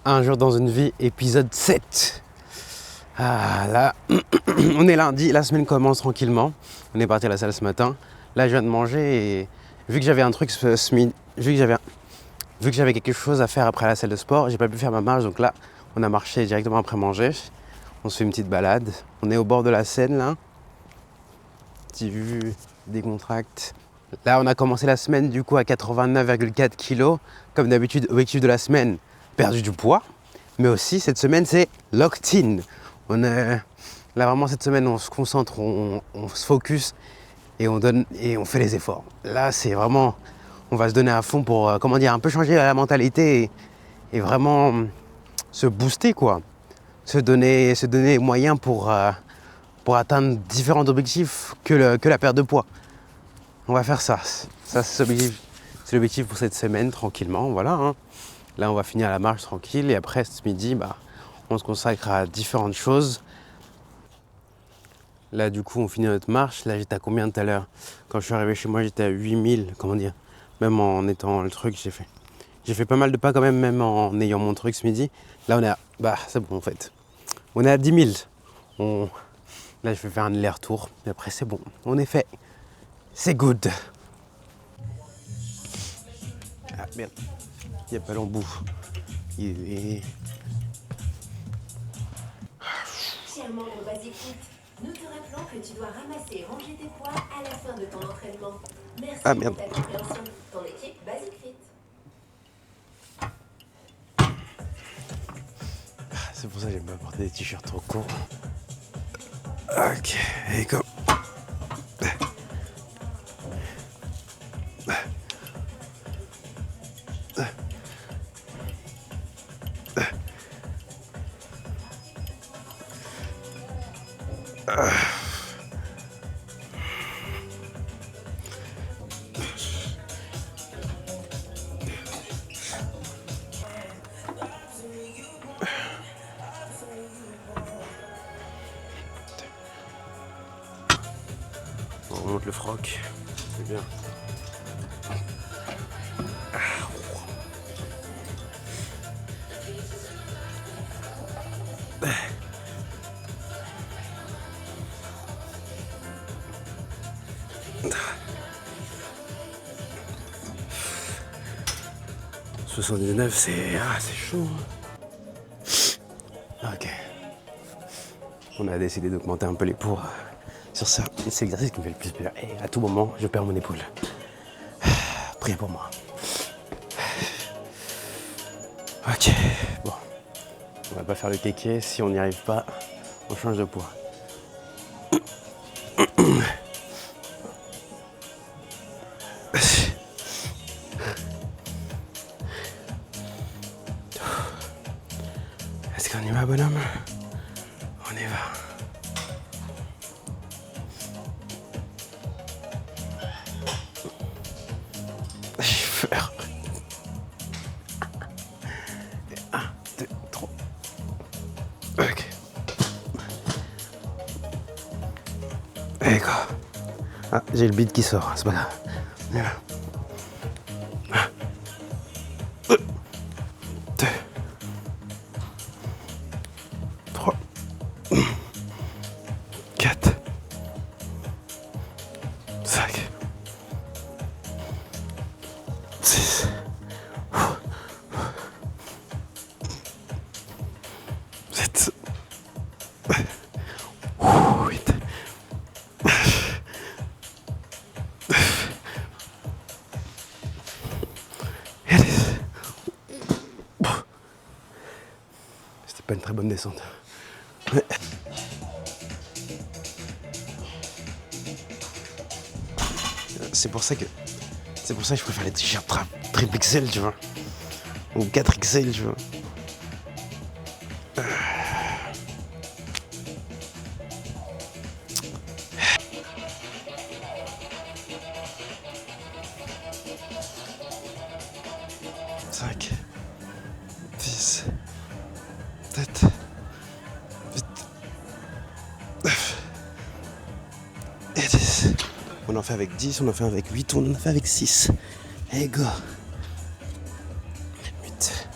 Un jour dans une vie, épisode 7. Ah là, on est lundi, la semaine commence tranquillement. On est parti à la salle ce matin. Là, je viens de manger et vu que j'avais un truc ce midi, vu que j'avais quelque chose à faire après la salle de sport, j'ai pas pu faire ma marche. Donc là, on a marché directement après manger. On se fait une petite balade. On est au bord de la Seine là. Petite vue, décontracte. Là, on a commencé la semaine du coup à 89,4 kg. Comme d'habitude, objectif de la semaine, perdu du poids. Mais aussi, cette semaine, c'est locked in. Là, vraiment, cette semaine, on se concentre, on se focus et on fait les efforts. Là, c'est vraiment, on va se donner à fond pour, un peu changer la mentalité et vraiment se booster, quoi. Se donner les moyens pour atteindre différents objectifs que la perte de poids. On va faire ça. Ça, c'est l'objectif pour cette semaine, tranquillement, voilà. Hein. Là, on va finir la marche tranquille et après, ce midi, on se consacre à différentes choses. Là, du coup, on finit notre marche. Là, j'étais à combien tout à l'heure? Quand je suis arrivé chez moi, j'étais à 8000, même en étant le truc, j'ai fait pas mal de pas quand même en ayant mon truc ce midi. Là, on est c'est bon, en fait. On est à 10 000. Là, je vais faire un aller-retour. Et après, c'est bon. On est fait. C'est good. Ah, merde. Il y a pas l'embout. Cher membre Basic Fit, nous te rappelons que tu dois ramasser et ranger tes poids à la fin de ton entraînement. Merci pour ta compréhension. Ton équipe Basic Fit. C'est pour ça que j'aime pas porter des t-shirts trop courts. Ok, et go. On remonte le froc, c'est bien. « 79, c'est chaud. Ok. On a décidé d'augmenter un peu les poids sur ça. C'est l'exercice qui me fait le plus peur. Et à tout moment, je perds mon épaule. Priez pour moi. Ok. Bon. On va pas faire le kéké. Si on n'y arrive pas, on change de poids. Est-ce qu'on y va, bonhomme? On y va. J'ai peur. 1, 2, 3. Ok. Et quoi? Ah, j'ai le beat qui sort, c'est pas grave. On y va. 1, 2, 3, 4, 5, 6, 7, 8, 9, et 10. C'était pas une très bonne descente. Mais... C'est pour ça que je préfère les t-shirts triple XL, tu vois. Ou 4 XL, tu vois. Cinq, 10, 7, 8, 9 et 10. On en fait avec 10, on en fait avec 8, on en fait avec 6. Et go. 8,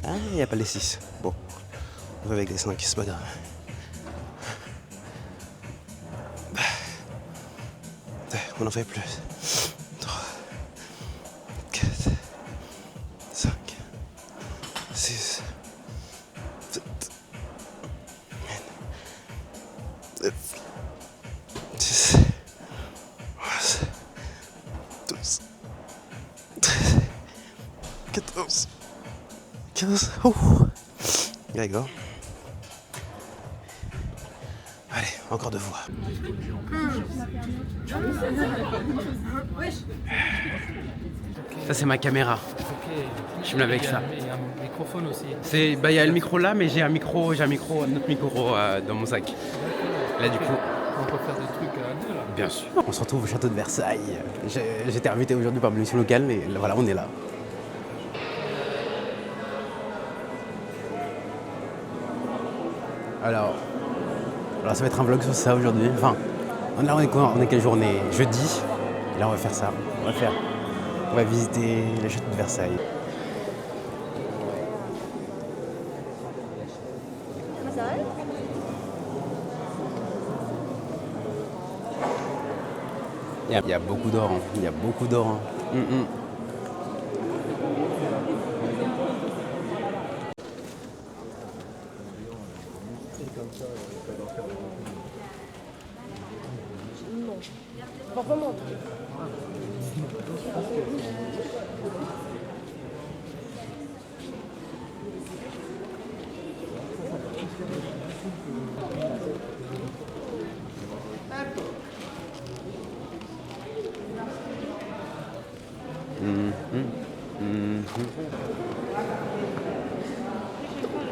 Ah, il n'y a pas les 6. Bon, on va avec les 5, c'est pas grave. On en fait plus. 3, 4, 5, 6, 7, 9, 10, 11, 12, 13, 14, 15. Oh. There you go. Allez, encore 2 fois. Ça c'est ma caméra. Je me l'avais avec ça. Il y a un microphone aussi. Il y a le micro là, mais j'ai un autre micro dans mon sac. Là du coup. On peut faire des trucs à deux là. Bien sûr. On se retrouve au château de Versailles. J'ai été invité aujourd'hui par l'émission locale, mais voilà, on est là. Alors ça va être un vlog sur ça aujourd'hui. Enfin, là on est quoi? On est quelle journée? Jeudi. Et là on va faire ça. On va visiter le château de Versailles. Il y a beaucoup d'or. Il y a beaucoup d'or. Pas vraiment.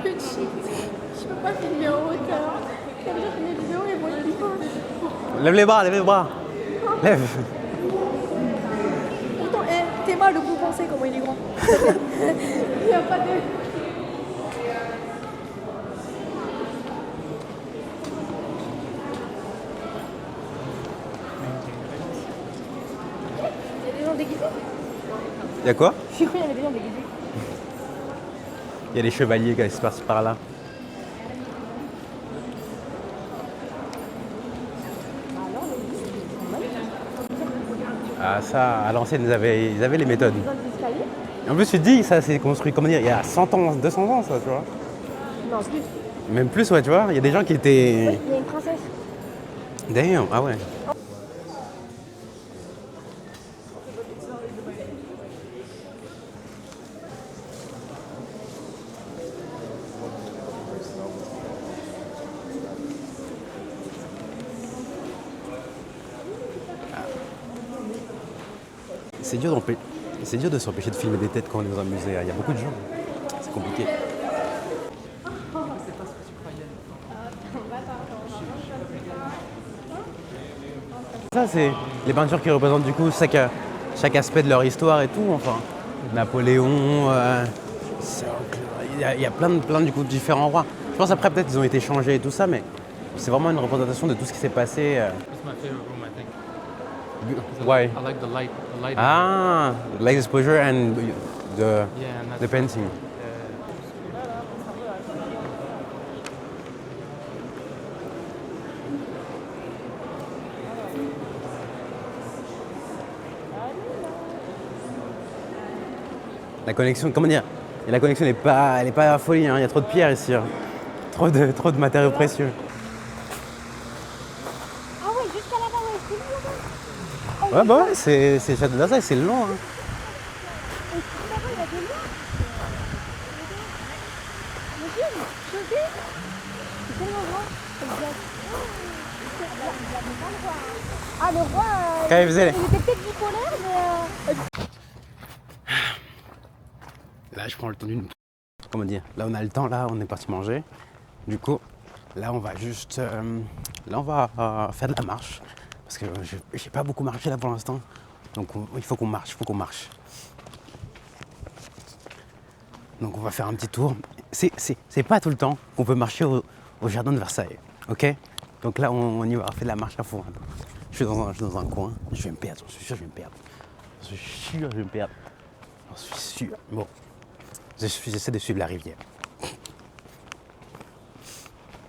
Petit, je peux pas filmer en hauteur. Ça veut dire que mes vidéos, elles vont être différentes. Lève les bras. Lève. Pourtant, t'es mal de vous penser comment il est grand. Il n'y a pas de... Il y a des gens déguisés. Il y a quoi? J'ai cru qu'il y avait des gens déguisés. Il y a les chevaliers qui se passent par là. Ah ça, à l'ancienne, ils avaient les méthodes. En plus, tu te dis, ça s'est construit, comment dire, il y a 100 ans, 200 ans, ça, tu vois. Non, plus. Même plus, ouais, tu vois. Il y a des gens qui étaient... Il y a une princesse. Damn, ah ouais. C'est dur de s'empêcher de filmer des têtes quand on est dans un musée. Il y a beaucoup de gens. C'est compliqué. Ça, c'est les peintures qui représentent du coup chaque aspect de leur histoire et tout. Enfin, Napoléon, il y a plein du coup de différents rois. Je pense après peut-être ils ont été changés et tout ça, mais c'est vraiment une représentation de tout ce qui s'est passé. It's my favorite room, I think. Why? I like the light. Ah, light exposure and the Yeah, and the painting. La connexion, comment dire? Et la connexion elle est pas folie, hein. Il y a trop de pierres ici, hein. Trop de matériaux précieux. Ah ouais, jusqu'à là-bas, ouais, c'est lui là-bas. Ouais, bah ouais, c'est le château de Versailles, c'est long, hein. Et là-bas, il y a des liens. Regarde, je sais. C'est tellement grand. Ah, le roi, Quand il faisait les- il était peut-être bipolaire, mais... Là, je prends le temps d'une... Comment dire? Là, on a le temps, là, on est parti manger. Du coup, là, on va juste... là, on va faire de la marche. Parce que j'ai pas beaucoup marché, là, pour l'instant. Donc, il faut qu'on marche, Donc, on va faire un petit tour. C'est pas tout le temps qu'on peut marcher au jardin de Versailles, ok? Donc là, on y va, on fait de la marche à fond. Je suis dans un coin, je vais me perdre, je suis sûr que je vais me perdre. Je suis sûr que je vais me perdre. Je suis sûr. Bon, j'essaie de suivre la rivière.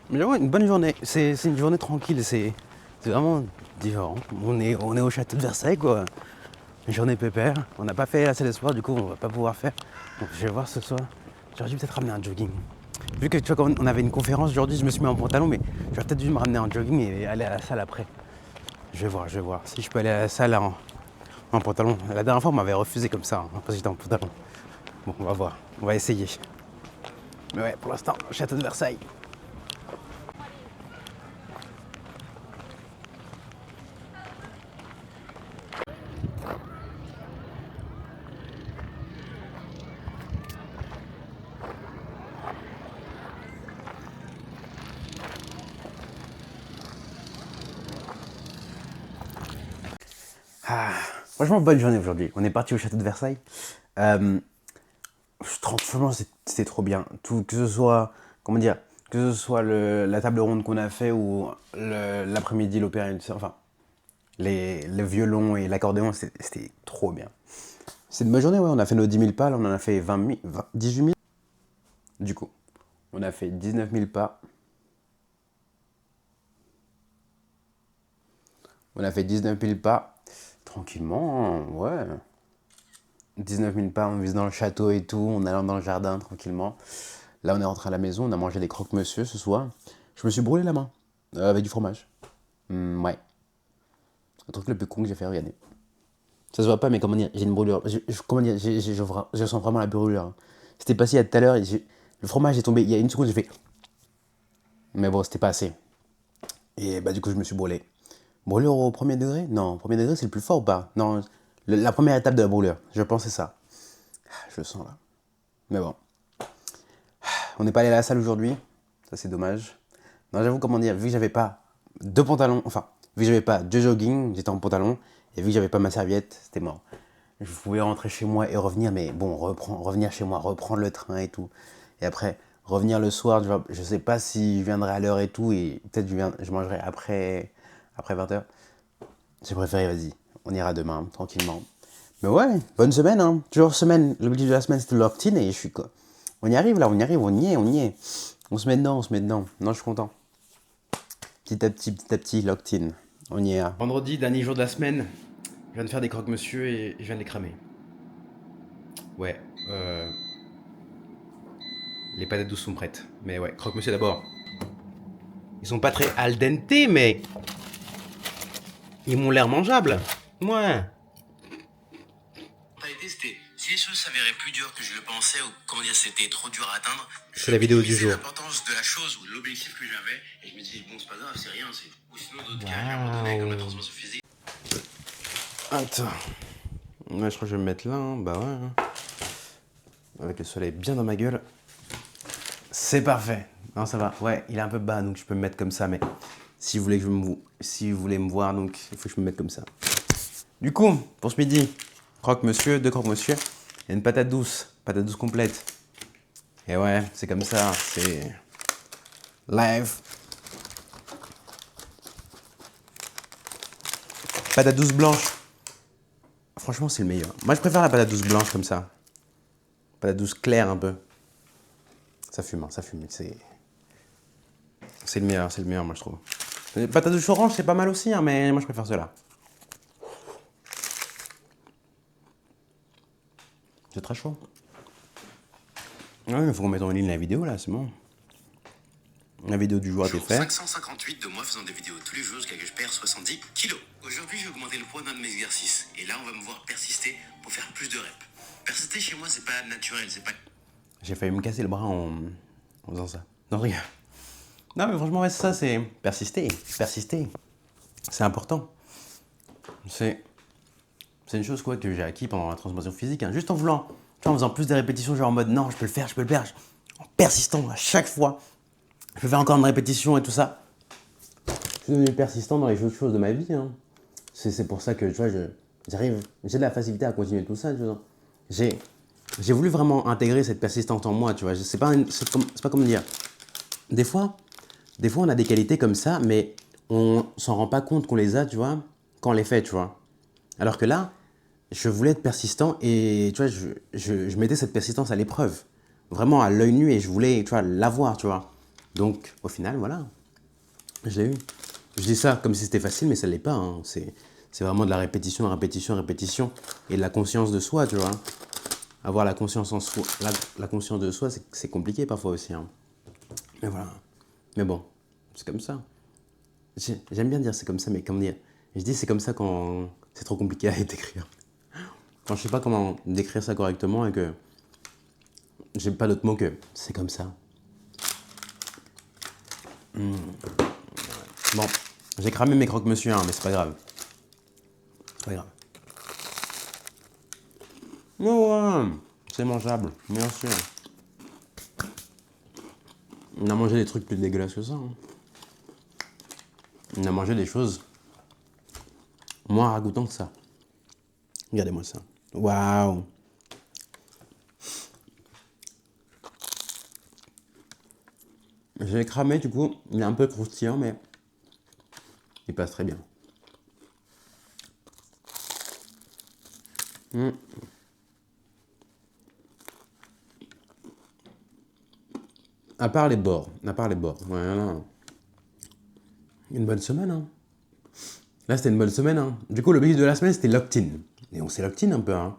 Mais ouais, une bonne journée. C'est une journée tranquille, c'est vraiment différent. On est au château de Versailles, quoi. Une journée pépère. On n'a pas fait assez d'espoir, du coup, on va pas pouvoir faire. Donc je vais voir ce soir. J'aurais dû peut-être ramener un jogging. Vu que tu vois, quand on avait une conférence aujourd'hui, je me suis mis en pantalon, mais j'aurais peut-être dû me ramener un jogging et aller à la salle après. Je vais voir. Si je peux aller à la salle en pantalon. La dernière fois, on m'avait refusé comme ça, hein, parce que j'étais en pantalon. Bon, on va voir. On va essayer. Mais ouais, pour l'instant, château de Versailles. Ah, franchement, bonne journée aujourd'hui. On est parti au château de Versailles. Franchement, c'était trop bien. Tout, que ce soit, comment dire, que ce soit la table ronde qu'on a fait ou l'après-midi, l'opéra, enfin, le violon et l'accordéon, c'était trop bien. C'est une bonne journée, ouais. On a fait nos 10 000 pas, là, on en a fait 18 000. Du coup, on a fait 19 000 pas. On a fait 19 000 pas. Tranquillement, ouais. 19 000 pas en visitant le château et tout, en allant dans le jardin tranquillement. Là, on est rentré à la maison, on a mangé des croque-monsieur ce soir. Je me suis brûlé la main avec du fromage. Ouais. Le truc le plus con que j'ai fait, regardez. Ça se voit pas, mais comment dire, j'ai une brûlure. Comment dire, je sens vraiment la brûlure. Hein. C'était passé il y a tout à l'heure, le fromage est tombé, il y a une seconde, j'ai fait. Mais bon, c'était pas assez. Et bah, du coup, je me suis brûlé. Brûlure au premier degré? Non, premier degré, c'est le plus fort ou pas? Non, la première étape de la brûlure, je pense que c'est ça. Je le sens là. Mais bon. On n'est pas allé à la salle aujourd'hui, ça c'est dommage. Non, j'avoue, comment dire, vu que j'avais pas deux pantalons, enfin, vu que j'avais pas deux jogging, j'étais en pantalon, et vu que j'avais pas ma serviette, c'était mort. Je pouvais rentrer chez moi et revenir, mais bon, revenir chez moi, reprendre le train et tout. Et après, revenir le soir, je sais pas si je viendrai à l'heure et tout, et peut-être je mangerai après 20h. J'ai préféré, vas-y, on ira demain, tranquillement. Mais ouais, bonne semaine, hein. Toujours semaine, l'objectif de la semaine c'était l'opt-in et je suis quoi. On y arrive là, on y est. On se met dedans. Non, je suis content. Petit à petit, locked in. On y est. Hein. Vendredi, dernier jour de la semaine. Je viens de faire des croque-monsieur et je viens de les cramer. Ouais, les patates douces sont prêtes. Mais ouais, croque-monsieur d'abord. Ils sont pas très al dente, mais ils m'ont l'air mangeables. Ouais. Si les choses s'avéraient plus dures que je le pensais, ou comment dire, c'était trop dur à atteindre, c'est la vidéo du jour. L'importance de la chose ou l'objectif que j'avais, et je me dis, bon, c'est pas grave, c'est rien, ou sinon d'autres cas, j'ai abandonné comme la transformation physique. Attends. Ouais, je crois que je vais me mettre là, hein. Bah ouais. Avec le soleil bien dans ma gueule. C'est parfait. Non, ça va. Ouais, il est un peu bas, donc je peux me mettre comme ça, mais si vous voulez me voir, donc il faut que je me mette comme ça. Du coup, pour ce midi, croque-monsieur, 2 croque-monsieur. Il y a une patate douce complète. Et ouais, c'est comme ça, c'est live. Patate douce blanche. Franchement, c'est le meilleur. Moi, je préfère la patate douce blanche comme ça. Patate douce claire un peu. Ça fume, hein, ça fume. C'est le meilleur, moi, je trouve. Les patates douce orange, c'est pas mal aussi, hein, mais moi, je préfère cela. C'est très chaud. Ouais, il faut qu'on mette en ligne la vidéo là, c'est bon. La vidéo du jour a été faite. 558 de moi faisant des vidéos tous les jours jusqu'à que je perds 70 kilos. Aujourd'hui, je vais augmenter le poids d'un de mes exercices. Et là, on va me voir persister pour faire plus de reps. Persister chez moi, c'est pas naturel, c'est pas... J'ai failli me casser le bras en faisant ça. Non, regarde. Non, mais franchement, ouais, ça, c'est persister. C'est important. C'est une chose quoi que j'ai acquis pendant la transformation physique, hein. Juste en voulant, tu vois, en faisant plus de répétitions, genre en mode non, je peux le faire. En persistant à chaque fois, je peux faire encore une répétition et tout ça. Je suis devenu persistant dans les autres choses de ma vie. Hein. C'est pour ça que tu vois, j'ai de la facilité à continuer tout ça. Tu vois. J'ai voulu vraiment intégrer cette persistance en moi. Tu vois, c'est pas comment dire. Des fois, Des fois, on a des qualités comme ça, mais on s'en rend pas compte qu'on les a, tu vois, quand on les fait, tu vois. Alors que là, je voulais être persistant et, tu vois, je mettais cette persistance à l'épreuve. Vraiment à l'œil nu et je voulais, tu vois, l'avoir, tu vois. Donc, au final, voilà, je l'ai eu. Je dis ça comme si c'était facile, mais ça ne l'est pas, hein. C'est vraiment de la répétition, répétition, répétition. Et de la conscience de soi, tu vois. Avoir la conscience en soi, la conscience de soi, c'est compliqué parfois aussi, hein. Mais voilà. Mais bon, c'est comme ça. J'aime bien dire c'est comme ça, mais comment dire? Je dis c'est comme ça quand c'est trop compliqué à décrire. Quand je sais pas comment décrire ça correctement et que j'ai pas d'autre mot que c'est comme ça. Bon, j'ai cramé mes croque-monsieur, hein, mais c'est pas grave. C'est pas grave. Oh ouais, c'est mangeable, bien sûr. On a mangé des trucs plus dégueulasses que ça, hein. On a mangé des choses moins ragoûtantes que ça. Regardez-moi ça. Waouh! J'ai cramé, du coup, il est un peu croustillant, mais il passe très bien. À part les bords, voilà. Une bonne semaine, hein. Là, c'était une bonne semaine, hein. Du coup, l'objectif de la semaine, c'était l'opt-in. Et on s'est locked-in un peu, hein.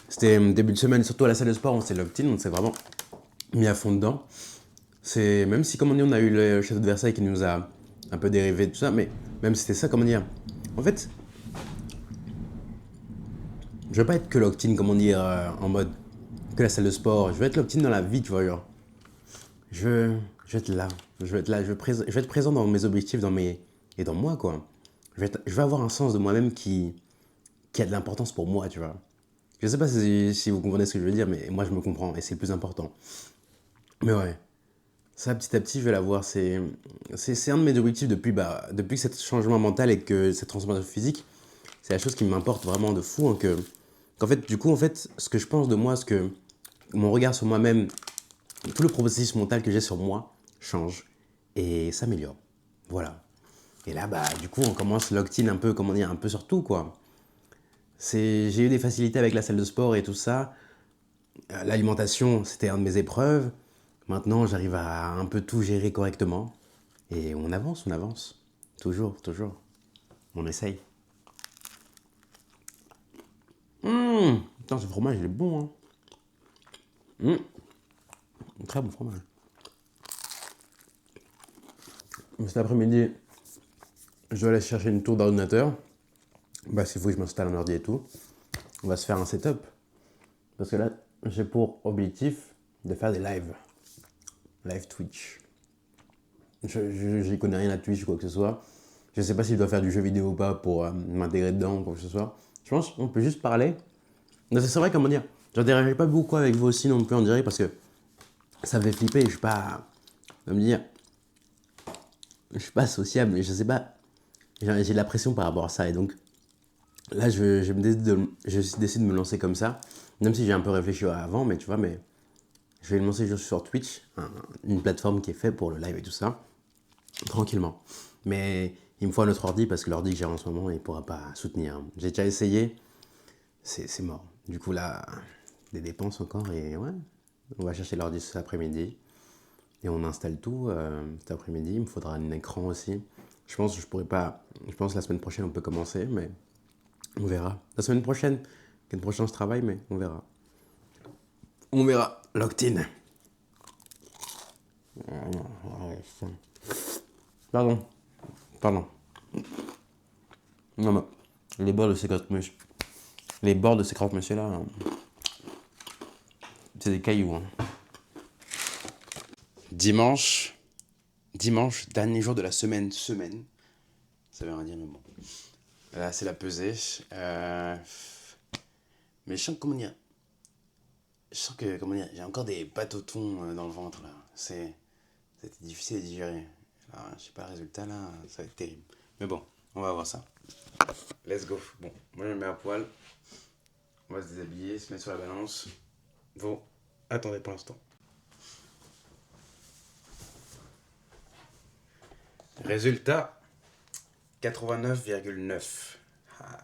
C'était début de semaine, surtout à la salle de sport, on s'est locked-in, on s'est vraiment mis à fond dedans. C'est, même si, comme on dit, on a eu le château de Versailles qui nous a un peu dérivé de tout ça, mais même si c'était ça, comment dire. En fait, je veux pas être que locked-in, comment dire, en mode que la salle de sport. Je veux être locked-in dans la vie, tu vois, genre. Je, je vais être là. Je vais être là. Je vais être présent dans mes objectifs, et dans moi, quoi. Je vais avoir un sens de moi-même qui a de l'importance pour moi, tu vois. Je sais pas si vous comprenez ce que je veux dire, mais moi, je me comprends et c'est le plus important. Mais ouais, ça, petit à petit, je vais l'avoir. C'est un de mes objectifs depuis que ce changement mental et que cette transformation physique, c'est la chose qui m'importe vraiment de fou, hein, qu'en fait, du coup, en fait, ce que je pense de moi, mon regard sur moi-même, tout le processus mental que j'ai sur moi change et s'améliore. Voilà. Et là, bah, du coup, on commence locked-in un peu, comment dire, un peu sur tout, quoi. J'ai eu des facilités avec la salle de sport et tout ça. L'alimentation, c'était une de mes épreuves. Maintenant, j'arrive à un peu tout gérer correctement. Et on avance, on avance. Toujours, toujours. On essaye. Putain, ce fromage, il est bon, hein. Très bon fromage. Cet après-midi, je dois aller chercher une tour d'ordinateur. Bah, s'il faut que je m'installe un ordi et tout. On va se faire un setup. Parce que là, j'ai pour objectif de faire des lives. Live Twitch. Je n'y connais rien à Twitch ou quoi que ce soit. Je sais pas si je dois faire du jeu vidéo ou pas pour m'intégrer dedans ou quoi que ce soit. Je pense qu'on peut juste parler. Mais c'est vrai, comment dire, j'interagirai pas beaucoup avec vous aussi non plus, on dirait, parce que ça me fait flipper. Je suis pas, on va me dire, je suis pas sociable, mais je sais pas. J'ai de la pression par rapport à ça. Et donc, là, je décide de me lancer comme ça. Même si j'ai un peu réfléchi avant, mais tu vois, mais je vais me lancer juste sur Twitch, une plateforme qui est faite pour le live et tout ça, tranquillement. Mais il me faut un autre ordi parce que l'ordi que j'ai en ce moment, il ne pourra pas soutenir. J'ai déjà essayé, c'est mort. Du coup, là, des dépenses encore et ouais, on va chercher l'ordi cet après-midi et on installe tout cet après-midi. Il me faudra un écran aussi. Je pense que je pourrais pas. Je pense que la semaine prochaine on peut commencer, mais on verra. La semaine prochaine, je travaille, mais on verra. On verra. Locked in. Pardon. Pardon. Non, mais les bords de ces croque-monsieur. Les bords de ces croque-monsieur là, c'est des cailloux, hein. Dimanche, dernier jour de la semaine. Ça veut rien dire, mais bon. Là, c'est la pesée. Mais je sens que, comment dire, j'ai encore des pâtes au thon dans le ventre là. C'était difficile à digérer. Alors, je sais pas le résultat là, ça va être terrible. Mais bon, on va voir ça. Let's go. Bon, moi je me mets à poil. On va se déshabiller, se mettre sur la balance. Bon, attendez pour l'instant. Résultat, 89,9. Ah.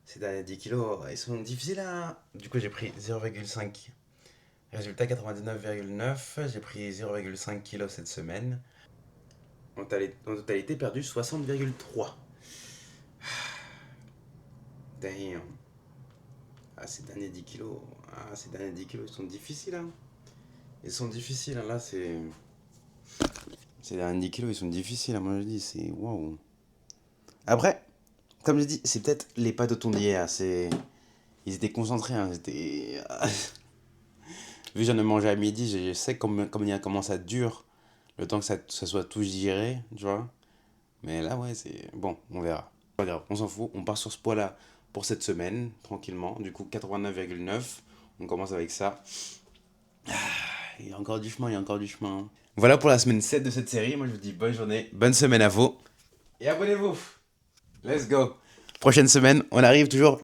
Ces derniers 10 kilos, ils sont difficiles à... Du coup, j'ai pris 0,5. Résultat, 99,9. J'ai pris 0,5 kilos cette semaine. En totalité, perdu 60,3. Damn. Ah, ces derniers 10 kilos. Ah, ces derniers 10 kilos, ils sont difficiles, hein. Ils sont difficiles, hein. Là, c'est... Ces derniers 10 kilos, ils sont difficiles, hein. Moi, je dis, c'est... Waouh. Après, comme je dis, c'est peut-être les pas de ton d'hier. C'est... Ils étaient concentrés, hein. Ils étaient... Vu que j'en ai mangé à midi, je sais comment ça dure. Le temps que ça soit tout digéré, tu vois. Mais là, ouais, c'est... Bon, on verra. Pas grave, on s'en fout. On part sur ce poids-là pour cette semaine, tranquillement. Du coup, 89,9. On commence avec ça. Il y a encore du chemin, il y a encore du chemin. Voilà pour la semaine 7 de cette série. Moi, je vous dis bonne journée, bonne semaine à vous. Et abonnez-vous. Let's go. Prochaine semaine, on arrive toujours